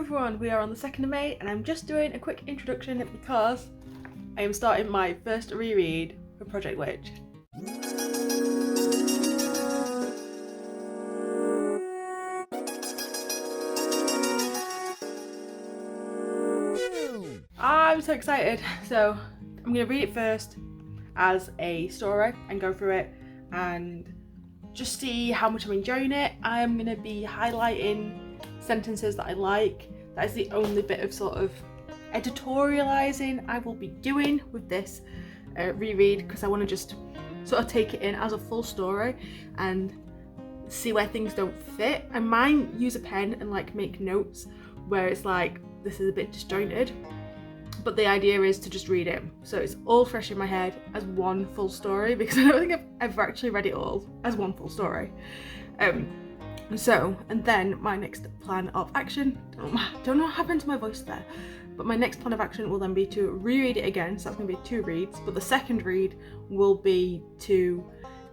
everyone, we are on the 2nd of May and I'm just doing a quick introduction because I am starting my first reread for Project Witch. I'm so excited. So I'm going to read it first as a story and go through it and just see how much I'm enjoying it. I'm going to be highlighting sentences that I like. That is the only bit of sort of editorializing I will be doing with this reread, because I want to just sort of take it in as a full story and see where things don't fit. I might use a pen and like make notes where it's like this is a bit disjointed, but the idea is to just read it so it's all fresh in my head as one full story, because I don't think I've ever actually read it all as one full story. And then my next plan of action, don't know what happened to my voice there, but my next plan of action will then be to reread it again, so that's going to be 2 reads, but the second read will be to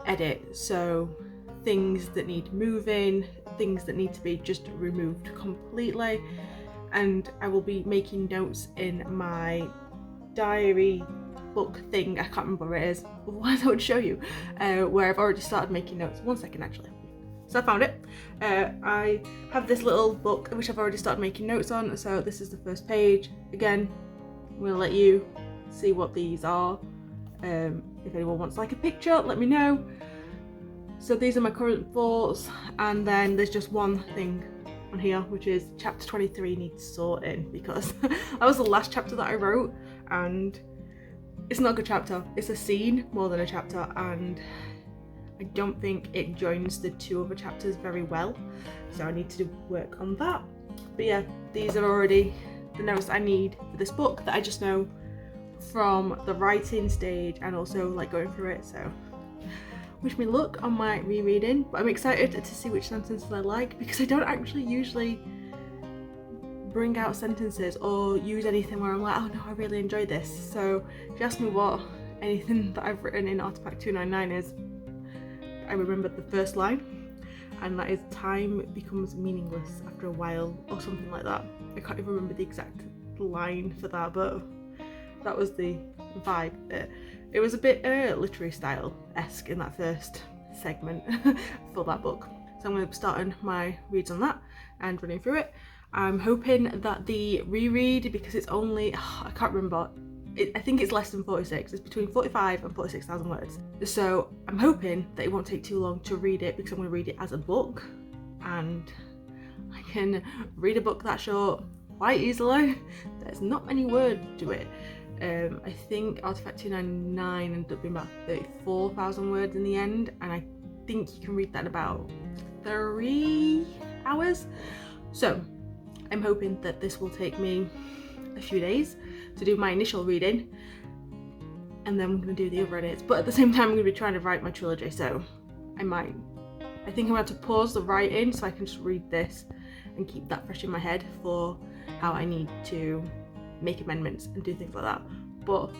edit, so things that need moving, things that need to be just removed completely, and I will be making notes in my diary book thing, I can't remember where it is, otherwise I would show you, where I've already started making notes. One second actually. So I found it. I have this little book which I've already started making notes on, so this is the first page. Again, I'm going to let you see what these are. If anyone wants like a picture, let me know. So these are my current thoughts, and then there's just one thing on here, which is chapter 23 needs sorting, because that was the last chapter that I wrote and it's not a good chapter. It's a scene more than a chapter, and I don't think it joins the 2 other chapters very well, so I need to work on that. But yeah, these are already the notes I need for this book that I just know from the writing stage and also like going through it, so wish me luck on my rereading. But I'm excited to see which sentences I like, because I don't actually usually bring out sentences or use anything where I'm like, oh no, I really enjoyed this. So if you ask me what anything that I've written in Artefact 299 is, I remember the first line, and that is time becomes meaningless after a while, or something like that. I can't even remember the exact line for that, but that was the vibe. It was a bit literary style-esque in that first segment for that book. So I'm going to be starting my reads on that and running through it. I'm hoping that the reread, because it's only, I can't remember, I think it's less than 46, it's between 45 and 46,000 words. So I'm hoping that it won't take too long to read it, because I'm going to read it as a book, and I can read a book that short quite easily. There's not many words to it. I think Artefact 299 ended up being about 34,000 words in the end, and I think you can read that in about 3 hours. So I'm hoping that this will take me a few days to do my initial reading, and then I'm going to do the other edits. But at the same time, I'm going to be trying to write my trilogy, so I think I'm going to have to pause the writing so I can just read this and keep that fresh in my head for how I need to make amendments and do things like that. But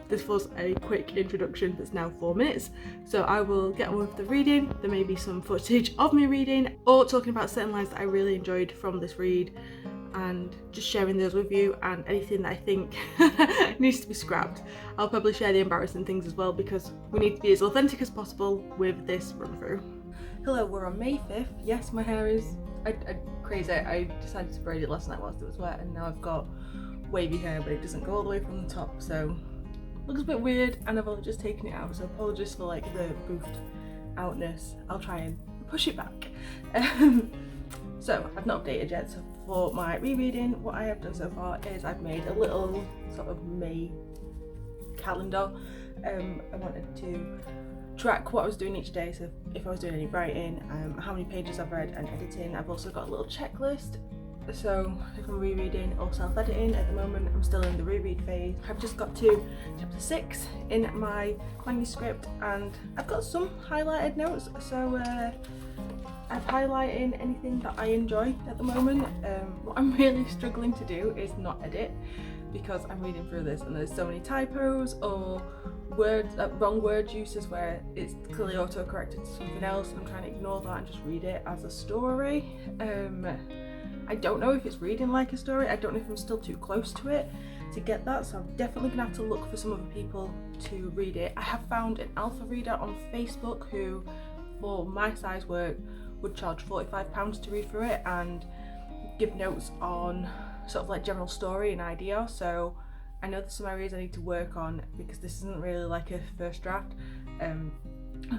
this was a quick introduction that's now 4 minutes, so I will get on with the reading. There may be some footage of me reading or talking about certain lines that I really enjoyed from this read, and just sharing those with you, and anything that I think needs to be scrapped. I'll probably share the embarrassing things as well, because we need to be as authentic as possible with this run through. Hello, we're on May 5th. Yes, my hair is crazy. I decided to braid it last night whilst it was wet, and now I've got wavy hair, but it doesn't go all the way from the top, so it looks a bit weird, and I've only just taken it out, so apologies for like the goofed outness. I'll try and push it back. So I've not updated yet, so for my rereading, what I have done so far is I've made a little sort of May calendar. I wanted to track what I was doing each day, so if I was doing any writing, how many pages I've read and editing. I've also got a little checklist, so if I'm rereading or self-editing. At the moment I'm still in the reread phase. I've just got to chapter 6 in my manuscript, and I've got some highlighted notes, so I'm highlighting anything that I enjoy at the moment. What I'm really struggling to do is not edit, because I'm reading through this and there's so many typos or words, wrong word uses where it's clearly auto-corrected to something else, and I'm trying to ignore that and just read it as a story. I don't know if it's reading like a story. I don't know if I'm still too close to it to get that, so I'm definitely gonna have to look for some other people to read it. I have found an alpha reader on Facebook who, for my size work, would charge £45 to read through it and give notes on sort of like general story and idea. So I know there's some areas I need to work on because this isn't really like a first draft.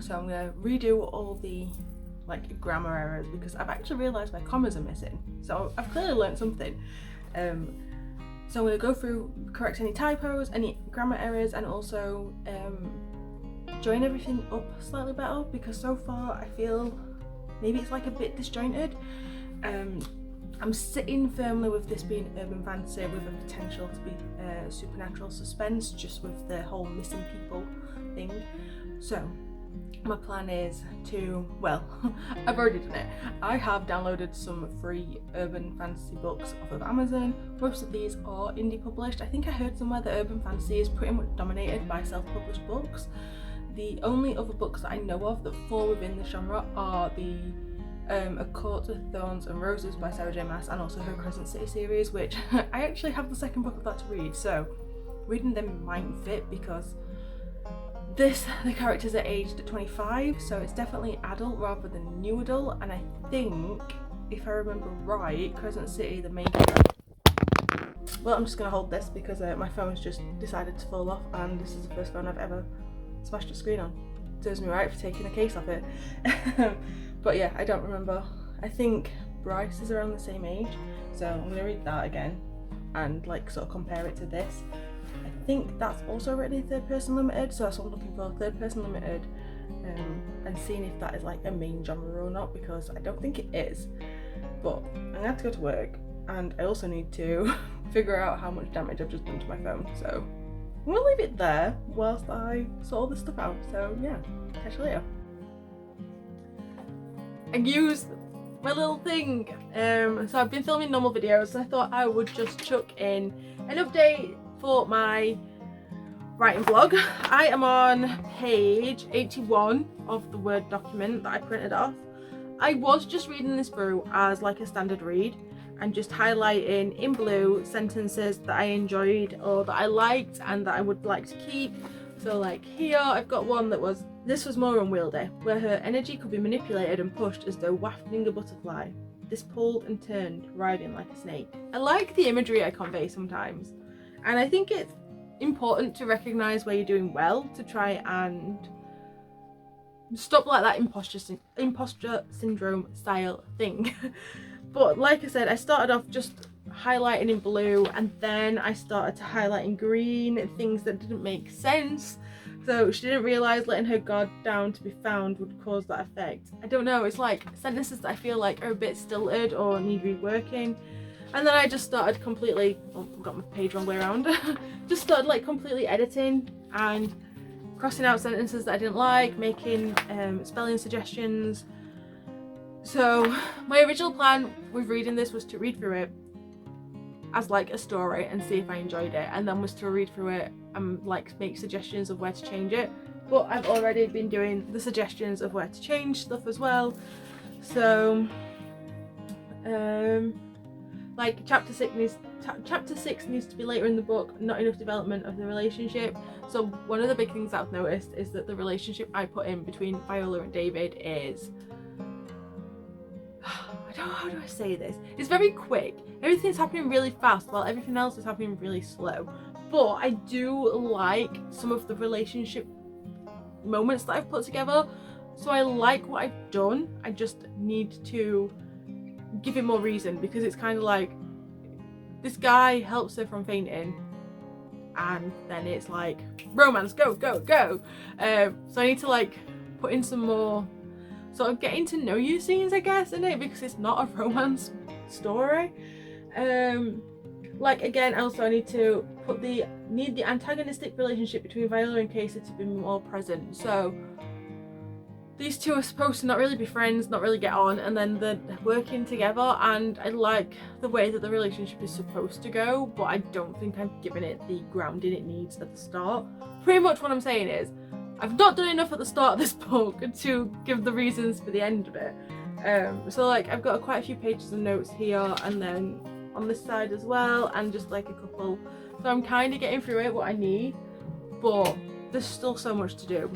So I'm gonna redo all the like grammar errors because I've actually realised my commas are missing. So I've clearly learned something. So I'm gonna go through, correct any typos, any grammar errors, and also join everything up slightly better because so far I feel maybe it's like a bit disjointed. I'm sitting firmly with this being urban fantasy with a potential to be supernatural suspense, just with the whole missing people thing. So my plan is to, well, I've already done it. I have downloaded some free urban fantasy books off of Amazon. Most of these are indie published. I think I heard somewhere that urban fantasy is pretty much dominated by self-published books. The only other books that I know of that fall within the genre are the A Court of Thorns and Roses by Sarah J Maas and also her Crescent City series, which I actually have the second book of that to read, so reading them might fit because the characters are aged at 25, so it's definitely adult rather than new adult. And I think, if I remember right, Crescent City, the main character... Well, I'm just going to hold this because my phone's just decided to fall off and this is the first phone I've ever smashed a screen on. Serves me right for taking a case off it. But yeah, I don't remember. I think Bryce is around the same age, so I'm going to read that again and like sort of compare it to this. I think that's also written in third person limited, so that's what I'm looking for, third person limited, and seeing if that is like a main genre or not, because I don't think it is. But I'm gonna have to go to work and I also need to figure out how much damage I've just done to my phone, so I'm gonna leave it there whilst I sort all this stuff out. So yeah, catch you later. I used my little thing, so I've been filming normal videos, so I thought I would just chuck in an update for my writing blog. I am on page 81 of the Word document that I printed off. I was just reading this through as like a standard read and just highlighting in blue sentences that I enjoyed or that I liked and that I would like to keep. So like here I've got one that was, this was more unwieldy, where her energy could be manipulated and pushed as though wafting a butterfly. This pulled and turned, writhing like a snake. I like the imagery I convey sometimes. And I think it's important to recognise where you're doing well to try and stop like that imposter syndrome style thing. But like I said, I started off just highlighting in blue and then I started to highlight in green things that didn't make sense. So she didn't realise letting her guard down to be found would cause that effect. I don't know, it's like sentences that I feel like are a bit stilted or need reworking. And then I just started completely, oh, I've got my page wrong way around, just started like completely editing and crossing out sentences that I didn't like, making spelling suggestions. So my original plan with reading this was to read through it as like a story and see if I enjoyed it, and then was to read through it and like make suggestions of where to change it. But I've already been doing the suggestions of where to change stuff as well. So like chapter 6 needs to be later in the book, not enough development of the relationship. So one of the big things that I've noticed is that the relationship I put in between Viola and David is, how do I say this? It's very quick. Everything's happening really fast while everything else is happening really slow. But I do like some of the relationship moments that I've put together. So I like what I've done. I just need to give it more reason, because it's kind of like this guy helps her from fainting and then it's like romance, go go go. So I need to like put in some more sort of getting to know you scenes, I guess, in it, because it's not a romance story. Like again, also I need to put the antagonistic relationship between Viola and Casey to be more present. So these two are supposed to not really be friends, not really get on, and then they're working together, and I like the way that the relationship is supposed to go, but I don't think I've given it the grounding it needs at the start. Pretty much what I'm saying is, I've not done enough at the start of this book to give the reasons for the end of it. So like I've got quite a few pages of notes here, and then on this side as well, and just like a couple. So I'm kind of getting through it, what I need, but there's still so much to do.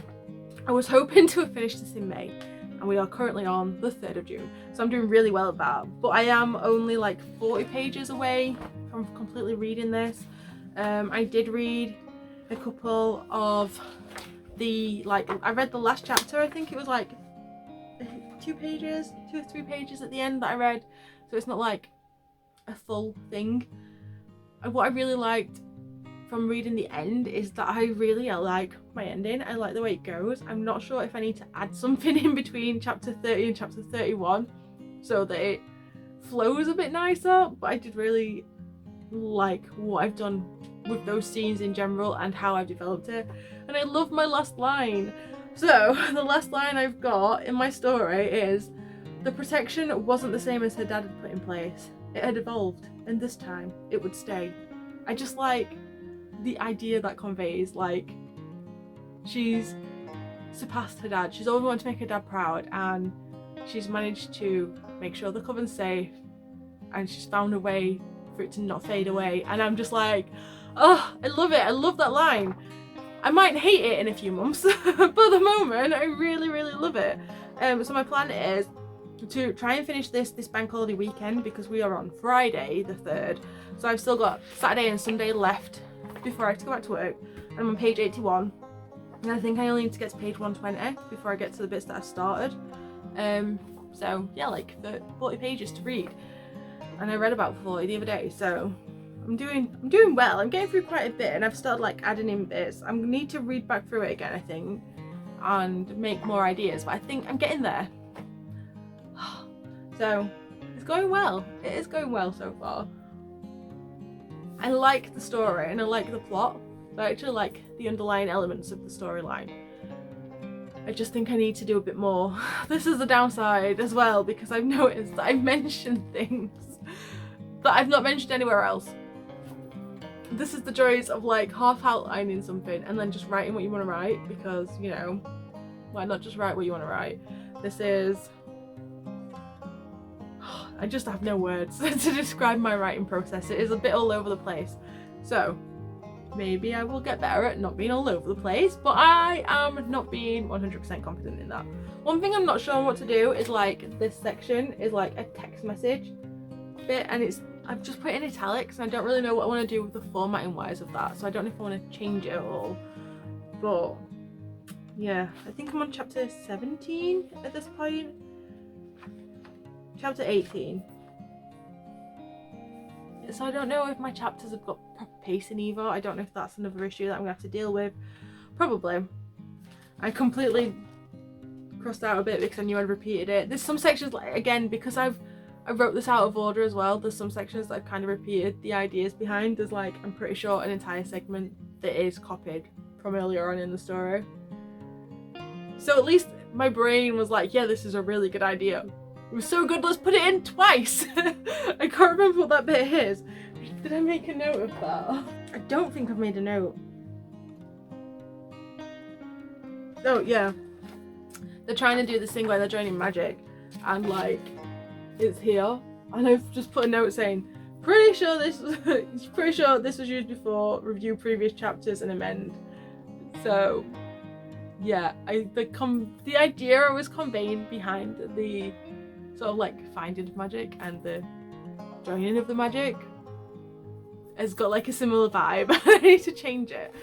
I was hoping to have finished this in May, and we are currently on the 3rd of June, so I'm doing really well at that. But I am only like 40 pages away from completely reading this. I did read a couple of the, like, I read the last chapter. I think it was like 2 or 3 pages at the end that I read, so it's not like a full thing. And what I really liked from reading the end is that I really like my ending. I like the way it goes. I'm not sure if I need to add something in between chapter 30 and chapter 31 so that it flows a bit nicer, but I did really like what I've done with those scenes in general and how I've developed it. And I love my last line. So the last line I've got in my story is, the protection wasn't the same as her dad had put in place. It had evolved, and this time it would stay. I just like the idea that conveys, like, she's surpassed her dad. She's always wanted to make her dad proud, and she's managed to make sure the coven's safe, and she's found a way for it to not fade away. And I'm just like, oh, I love it. I love that line. I might hate it in a few months, but at the moment I really, really love it. So my plan is to try and finish this bank holiday weekend, because we are on Friday the 3rd. So I've still got Saturday and Sunday left before I have to go back to work. I'm on page 81, and I think I only need to get to page 120 before I get to the bits that I've started. So yeah, like 40 pages to read, and I read about 40 the other day, so I'm doing well. I'm getting through quite a bit, and I've started like adding in bits. I need to read back through it again, I think, and make more ideas, but I think I'm getting there. So it's going well. It is going well so far. I like the story and I like the plot, but I actually like the underlying elements of the storyline. I just think I need to do a bit more. This is the downside as well, because I've noticed that I've mentioned things that I've not mentioned anywhere else. This is the joys of like half outlining something and then just writing what you want to write, because, you know, why not just write what you want to write? This is... I just have no words to describe my writing process. It is a bit all over the place. So maybe I will get better at not being all over the place, but I am not being 100% confident in that. One thing I'm not sure on what to do is, like, this section is like a text message bit, and I've just put in italics, and I don't really know what I want to do with the formatting wise of that, so I don't know if I want to change it at all. But yeah, I think I'm on chapter 17 at this point. Chapter 18. So I don't know if my chapters have got proper pacing either. I don't know if that's another issue that I'm gonna have to deal with. Probably. I completely crossed out a bit because I knew I'd repeated it. There's some sections, like, again, because I wrote this out of order as well, there's some sections that I've kind of repeated the ideas behind. There's like, I'm pretty sure, an entire segment that is copied from earlier on in the story. So at least my brain was like, yeah, this is a really good idea. It was so good, let's put it in twice. I can't remember what that bit is. Did I make a note of that? I don't think I've made a note. Oh yeah. They're trying to do this thing where they're joining magic, and like, it's here. And I've just put a note saying, pretty sure this was used before, review previous chapters and amend. So yeah, the idea I was conveying behind the sort of like finding of magic and the joining of the magic has got like a similar vibe. I need to change it.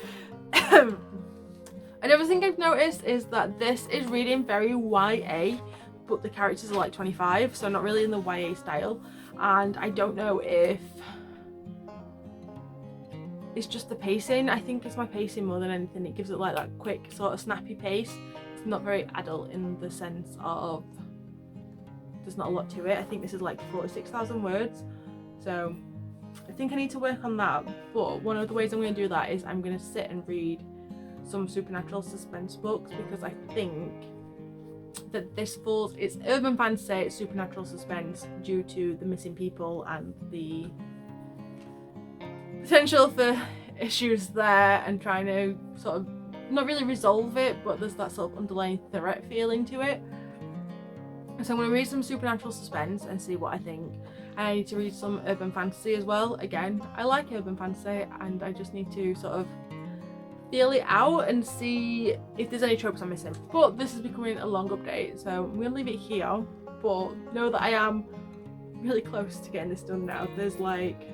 Another thing I've noticed is that this is reading very YA, but the characters are like 25, so not really in the YA style, and I don't know if it's just the pacing. I think it's my pacing more than anything. It gives it like that quick sort of snappy pace. It's not very adult in the sense of there's not a lot to it. I think this is like 46,000 words, so I think I need to work on that. But one of the ways I'm going to do that is I'm going to sit and read some supernatural suspense books, because I think that this falls, it's urban fantasy, it's supernatural suspense due to the missing people and the potential for issues there, and trying to sort of not really resolve it, but there's that sort of underlying threat feeling to it. So I'm going to read some supernatural suspense and see what I think. And I need to read some urban fantasy as well. Again, I like urban fantasy and I just need to sort of feel it out and see if there's any tropes I'm missing. But this is becoming a long update, so I'm going to leave it here. But know that I am really close to getting this done now. There's like,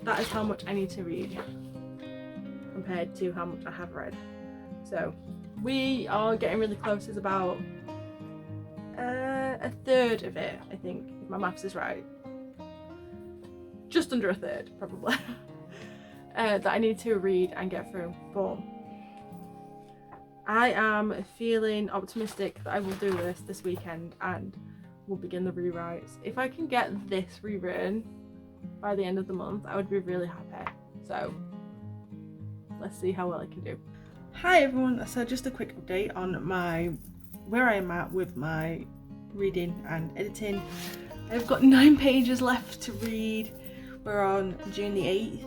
that is how much I need to read compared to how much I have read. So we are getting really close. It's about a third of it, I think, if my maths is right. Just under a third, probably. That I need to read and get through. But I am feeling optimistic that I will do this weekend and we'll begin the rewrites. If I can get this rewritten by the end of the month, I would be really happy. So let's see how well I can do. Hi everyone, so just a quick update on where I am at with my reading and editing. I've got 9 pages left to read. We're on June the 8th.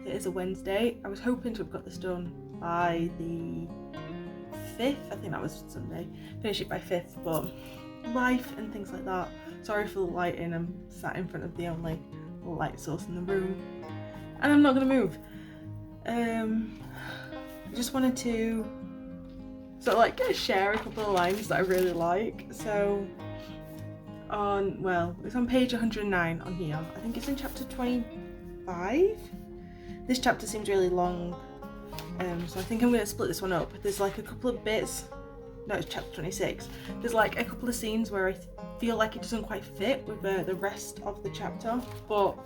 It is a Wednesday. I was hoping to have got this done by the 5th. I think that was Sunday. Finish it by 5th, but life and things like that. Sorry for the lighting. I'm sat in front of the only light source in the room and I'm not going to move. I just wanted to sort of like share a couple of lines that I really like. So it's on page 109 on here. I think it's in chapter 25. This chapter seems really long, so I think I'm going to split this one up. There's like a couple of bits, no, it's chapter 26. There's like a couple of scenes where I feel like it doesn't quite fit with the rest of the chapter, but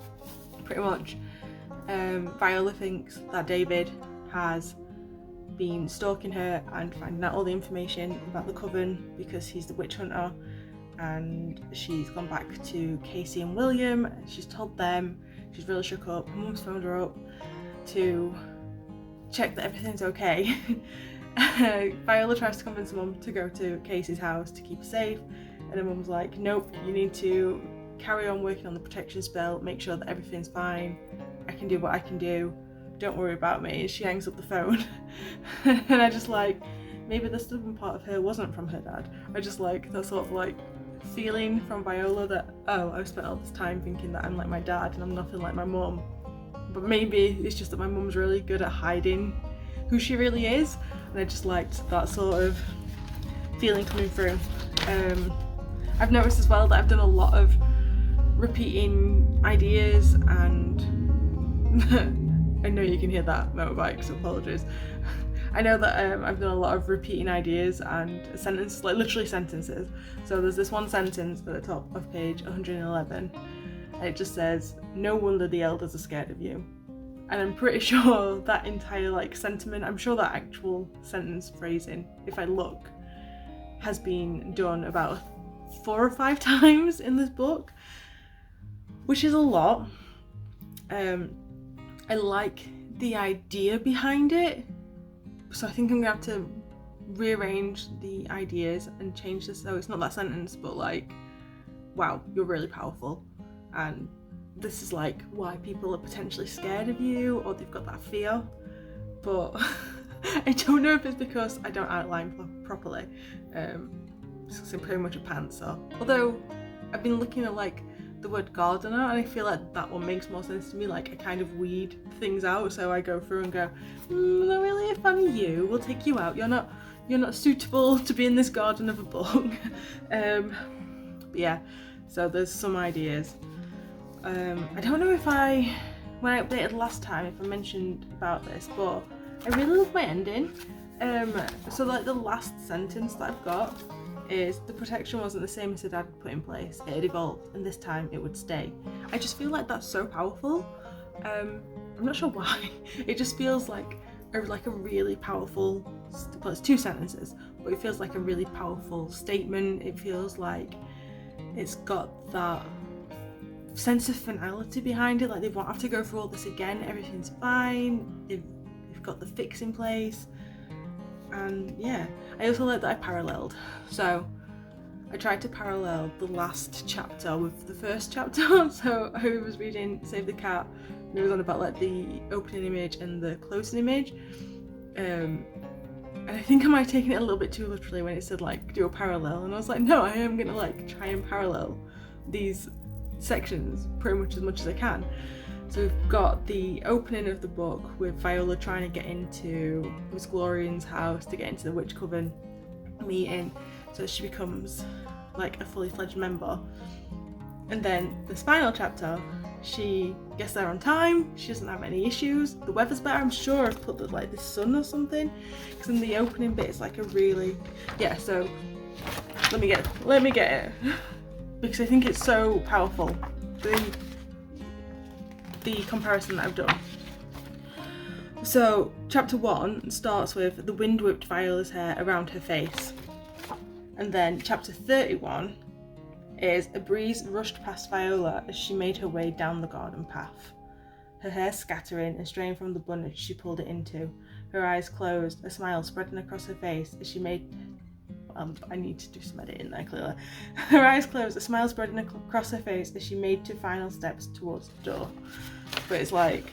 pretty much Viola thinks that David has been stalking her and finding out all the information about the coven because he's the witch hunter, and she's gone back to Casey and William. She's told them. She's really shook up. Her mum's phoned her up to check that everything's okay. Viola tries to convince her mum to go to Casey's house to keep her safe, and her mum's like, nope, you need to carry on working on the protection spell, make sure that everything's fine. I can do what I can do. Don't worry about me. And she hangs up the phone. And I just like, maybe the stubborn part of her wasn't from her dad. I just like that sort of like feeling from Viola that, oh, I've spent all this time thinking that I'm like my dad and I'm nothing like my mum. But maybe it's just that my mum's really good at hiding who she really is. And I just liked that sort of feeling coming through. I've noticed as well that I've done a lot of repeating ideas, and I know you can hear that motorbike, so apologies. I know that I've done a lot of repeating ideas and sentences, like literally sentences. So there's this one sentence at the top of page 111, and it just says, no wonder the elders are scared of you. And I'm pretty sure that entire like sentiment, I'm sure that actual sentence phrasing, if I look, has been done about 4 or 5 times in this book, which is a lot. I like the idea behind it, so I think I'm gonna have to rearrange the ideas and change this so it's not that sentence, but like, wow, you're really powerful, and this is like why people are potentially scared of you, or they've got that fear. But I don't know if it's because I don't outline properly, because I'm pretty much a pantser. Although I've been looking at like the word gardener, and I feel like that one makes more sense to me. Like I kind of weed things out, so I go through and go, I'm not really a fan of you, we'll take you out, you're not suitable to be in this garden of a book. But yeah, so there's some ideas. I don't know if when I updated last time, if I mentioned about this, but I really love my ending. So like the last sentence that I've got is, the protection wasn't the same as the dad had put in place, it had evolved, and this time it would stay. I just feel like that's so powerful. I'm not sure why. It just feels like a really powerful, well, it's 2 sentences, but it feels like a really powerful statement. It feels like it's got that sense of finality behind it, like they won't have to go through all this again, everything's fine, they've got the fix in place. And yeah, I also like that I paralleled. So I tried to parallel the last chapter with the first chapter. So I was reading Save the Cat, and it was on about like the opening image and the closing image. And I think I might have taken it a little bit too literally when it said like do a parallel, and I was like, no, I am gonna like try and parallel these sections pretty much as I can. So we've got the opening of the book with Viola trying to get into Miss Glorian's house to get into the Witch Coven meeting, so she becomes like a fully fledged member. And then the final chapter, she gets there on time, she doesn't have any issues, the weather's better. I'm sure I've put the sun or something, because in the opening bit it's like a really, yeah, so let me get it because I think it's so powerful, the comparison that I've done. So chapter 1 starts with the wind whipped Viola's hair around her face, and then chapter 31 is a breeze rushed past Viola as she made her way down the garden path, her hair scattering and straying from the bun she pulled it into, her eyes closed, a smile spreading across her face as she made I need to do some editing there, clearly. Her eyes closed, a smile spreading across her face as she made two final steps towards the door. But it's like,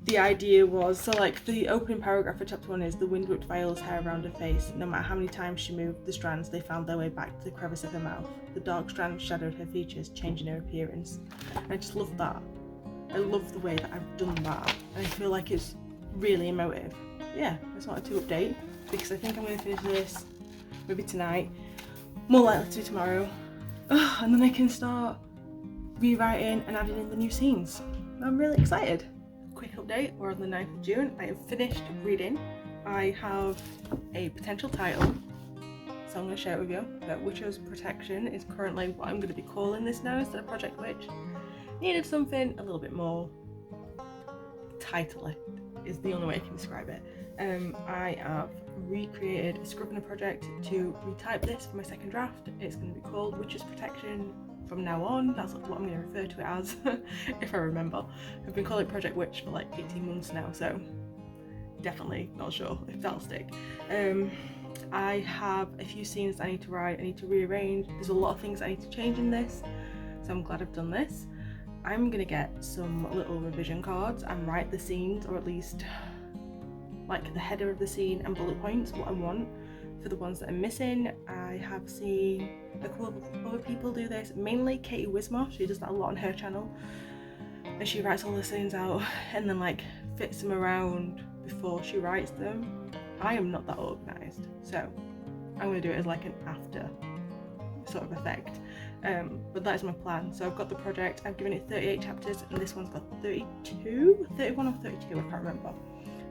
the idea was, so like the opening paragraph for chapter 1 is the wind whipped Viola's hair around her face. No matter how many times she moved the strands, they found their way back to the crevice of her mouth. The dark strands shadowed her features, changing her appearance. And I just love that. I love the way that I've done that. And I feel like it's really emotive. Yeah, I just wanted to update because I think I'm going to finish this maybe tonight, more likely to be tomorrow, and then I can start rewriting and adding in the new scenes. I'm really excited. Quick update, we're on the 9th of June. I have finished reading. I have a potential title, so I'm going to share it with you. That Witcher's Protection is currently what I'm going to be calling this now instead of Project Witch. Needed something a little bit more title-y is the only way I can describe it. I have recreated a Scrivener project to retype this for my second draft. It's going to be called Witcher's Protection from now on. That's what I'm going to refer to it as, if I remember. I've been calling it Project Witch for like 18 months now, so definitely not sure if that'll stick. I have a few scenes I need to write, I need to rearrange. There's a lot of things I need to change in this, so I'm glad I've done this. I'm going to get some little revision cards and write the scenes, or at least like the header of the scene and bullet points, what I want for the ones that are missing. I have seen a couple of other people do this, mainly Katie Wismore. She does that a lot on her channel, and she writes all the scenes out and then like fits them around before she writes them. I am not that organised, so I'm going to do it as like an after sort of effect, but that is my plan. So I've got the project, I've given it 38 chapters, and this one's got 31 or 32, I can't remember.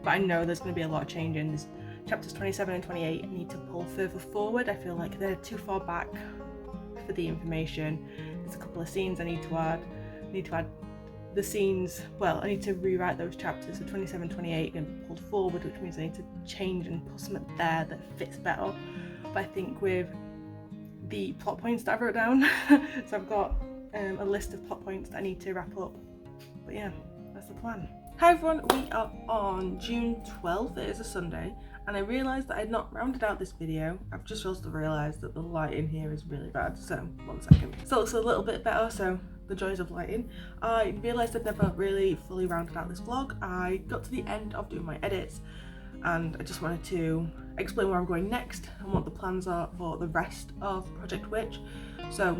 But I know there's going to be a lot of change in this. Chapters 27 and 28 I need to pull further forward. I feel like they're too far back for the information. There's a couple of scenes I need to add. I need to add the scenes, well, I need to rewrite those chapters. So 27, 28 are going to be pulled forward, which means I need to change and put something there that fits better. But I think with the plot points that I wrote down, so I've got a list of plot points that I need to wrap up. But yeah, that's the plan. Hi everyone, we are on June 12th, it is a Sunday, and I realised that I had not rounded out this video. I've just also realised that the light in here is really bad, so 1 second. So it looks a little bit better, so the joys of lighting. I realised I'd never really fully rounded out this vlog. I got to the end of doing my edits, and I just wanted to explain where I'm going next and what the plans are for the rest of Project Witch. So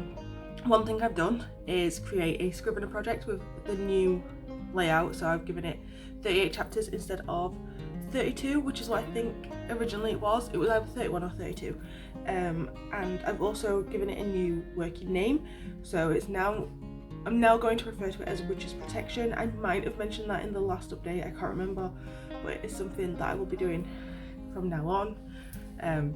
one thing I've done is create a Scrivener project with the new layout, so I've given it 38 chapters instead of 32, which is what I think originally it was. It was either 31 or 32, and I've also given it a new working name, so I'm now going to refer to it as Witcher's Protection. I might have mentioned that in the last update, I can't remember, but it's something that I will be doing from now on.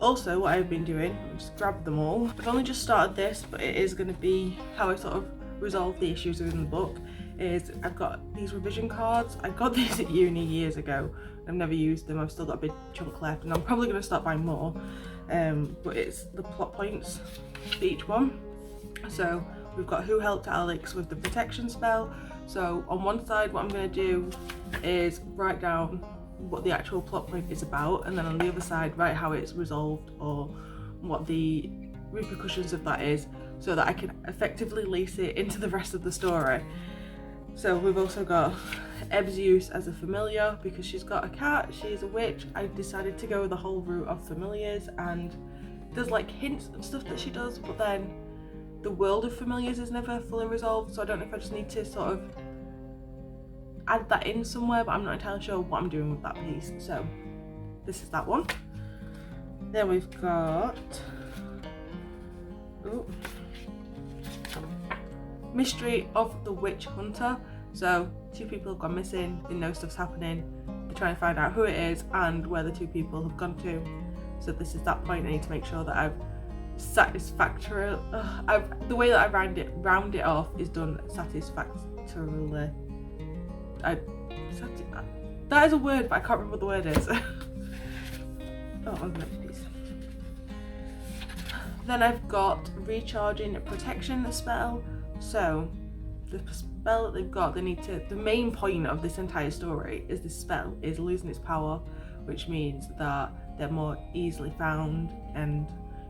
Also, what I've been doing, I'll just grab them all. I've only just started this, but it is going to be how I sort of resolve the issues within the book. Is I've got these revision cards. I got these at uni years ago. I've never used them. I've still got a big chunk left, and I'm probably going to start buying more. But it's the plot points for each one. So we've got who helped Alex with the protection spell. So on one side, what I'm going to do is write down what the actual plot point is about, and then on the other side, write how it's resolved or what the repercussions of that is, so that I can effectively lace it into the rest of the story. So we've also got Eb's use as a familiar because she's got a cat, she's a witch. I decided to go the whole route of familiars, and there's like hints and stuff that she does, but then the world of familiars is never fully resolved, so I don't know if I just need to sort of add that in somewhere, but I'm not entirely sure what I'm doing with that piece. So this is that one. Then we've got Mystery of the Witch Hunter. So 2 people have gone missing, they know stuff's happening, they're trying to find out who it is and where the 2 people have gone to. So this is that point. I need to make sure that I've satisfactory. The way that I round it off is done satisfactorily. That is a word, but I can't remember what the word is. On the next piece. Then I've got Recharging Protection spell. So the spell that they've got, the main point of this entire story is this spell is losing its power, which means that they're more easily found and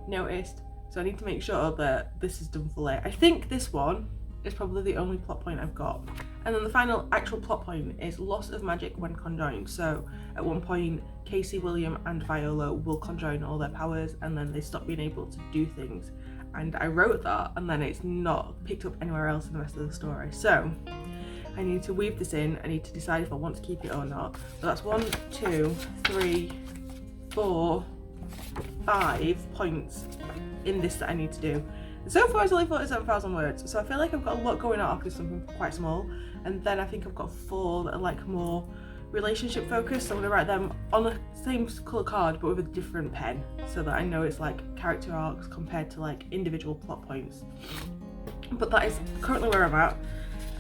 noticed. So I need to make sure that this is done fully. I think this one is probably the only plot point I've got. And then the final actual plot point is loss of magic when conjoined. So at one point, Casey, William and Viola will conjoin all their powers and then they stop being able to do things. And I wrote that and then it's not picked up anywhere else in the rest of the story. So I need to weave this in. I need to decide if I want to keep it or not. So that's 1, 2, 3, 4, 5 points in this that I need to do. And so far it's only 47,000 words, so I feel like I've got a lot going on with something quite small, and then I think I've got 4 that are like more relationship focused, so I'm going to write them on the same colour card but with a different pen, so that I know it's like character arcs compared to like individual plot points. But that is currently where I'm at,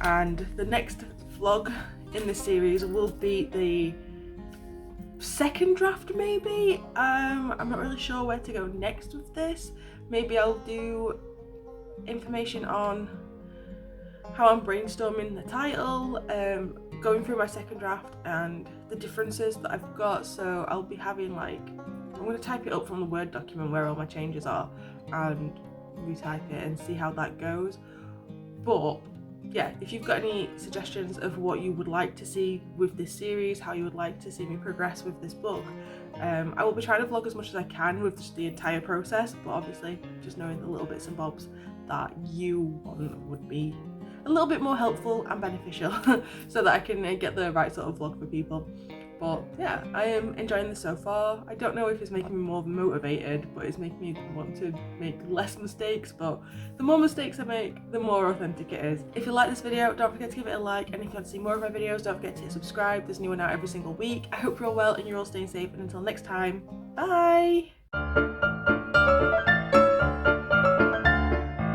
and the next vlog in this series will be the second draft maybe. I'm not really sure where to go next with this. Maybe I'll do information on how I'm brainstorming the title, going through my second draft and the differences that I've got. So I'll be having like, I'm going to type it up from the Word document where all my changes are and retype it and see how that goes. But yeah, if you've got any suggestions of what you would like to see with this series, how you would like to see me progress with this book, I will be trying to vlog as much as I can with just the entire process, but obviously just knowing the little bits and bobs that you want would be a little bit more helpful and beneficial so that I can get the right sort of vlog for people. But yeah, I am enjoying this so far. I don't know if it's making me more motivated, but it's making me want to make less mistakes. But the more mistakes I make, the more authentic it is. If you like this video, don't forget to give it a like. And if you want to see more of my videos, don't forget to hit subscribe. There's new one out every single week. I hope you're all well and you're all staying safe. And until next time, bye!